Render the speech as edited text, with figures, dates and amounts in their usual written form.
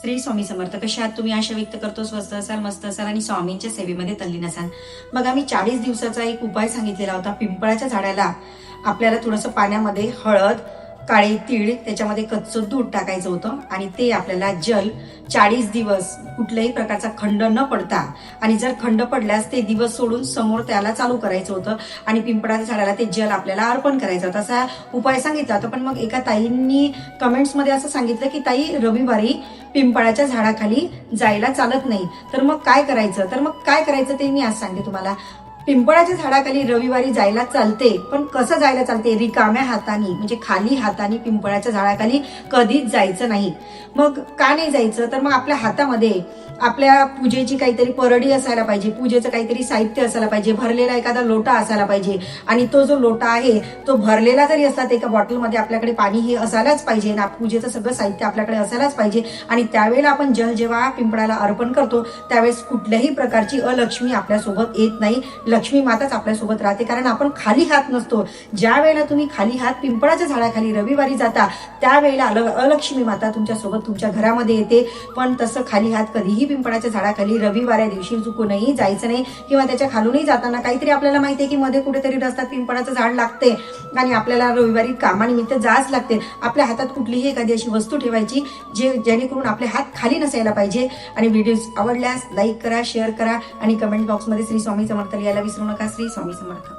श्री स्वामी समर्थ. कशा आहात तुम्ही? आशा व्यक्त करतो स्वस्त असाल, मस्त असाल आणि स्वामींच्या सेवेमध्ये तल्लीन असाल. मग आम्ही 40 दिवसाचा एक उपाय सांगितलेला होता. पिंपळाच्या झाडाला आपल्याला थोडंसं पाण्यामध्ये हळद, काळे तीळ, त्याच्यामध्ये कच्चं दूध टाकायचं होतं आणि ते आपल्याला जल 40 दिवस कुठल्याही प्रकारचा खंड न पडता, आणि जर खंड पडल्यास ते दिवस सोडून समोर त्याला चालू करायचं होतं आणि पिंपळाच्या झाडाला ते जल आपल्याला अर्पण करायचं होतं. असा उपाय सांगितला होता. पण मग एका ताईंनी कमेंट्समध्ये असं सांगितलं की ताई, रविवारी पिंपळाच्या झाडाखाली जायला चालत नाही, तर मग काय करायचं? तर मग काय करायचं ते मी आज सांगते तुम्हाला. पिंपळाच्या झाडाखाली रविवारी जायला चालते, पण कसं जायला चालते? रिकाम्या हाताने, म्हणजे खाली हाताने पिंपळाच्या झाडाखाली कधीच जायचं नाही. मग का नाही जायचं? तर मग आपल्या हातामध्ये आपल्या पूजेची काहीतरी परडी असायला पाहिजे, पूजेचं काहीतरी साहित्य असायला पाहिजे, भरलेला एखादा लोटा असायला पाहिजे. आणि तो जो लोटा आहे तो भरलेला जरी असला तर एका बॉटलमध्ये आपल्याकडे पाणी हे असायलाच पाहिजे ना, पूजेचं सगळं साहित्य आपल्याकडे असायलाच पाहिजे. आणि त्यावेळेला आपण जल जेव्हा पिंपळाला अर्पण करतो त्यावेळेस कुठल्याही प्रकारची अलक्ष्मी आपल्यासोबत येत नाही. लक्ष्मी माताच आपल्यासोबत राहते, कारण आपण खाली हात नसतो. ज्या वेळेला तुम्ही खाली हात पिंपळाच्या झाडाखाली रविवारी जाता त्यावेळेला अलक्ष्मी माता तुमच्यासोबत तुमच्या घरामध्ये येते. पण तसं खाली हात कधीही पिंपळाच्या झाडाखाली रविवाऱ्या दिवशी चुकूनही जायचं नाही. किंवा त्याच्या खालूनही जाताना काहीतरी आपल्याला माहिती आहे की मध्ये कुठेतरी रस्त्यात पिंपळाचं झाड लागते आणि आपल्याला रविवारी कामानिमित्त जाच लागते. आपल्या हातात कुठलीही एखादी अशी वस्तू ठेवायची जेणेकरून आपले हात खाली नसायला पाहिजे. आणि व्हिडिओ आवडल्यास लाईक करा, शेअर करा आणि कमेंट बॉक्समध्ये श्री स्वामी समर्थ लिहायला विसरू नका. श्री स्वामी समर्थ.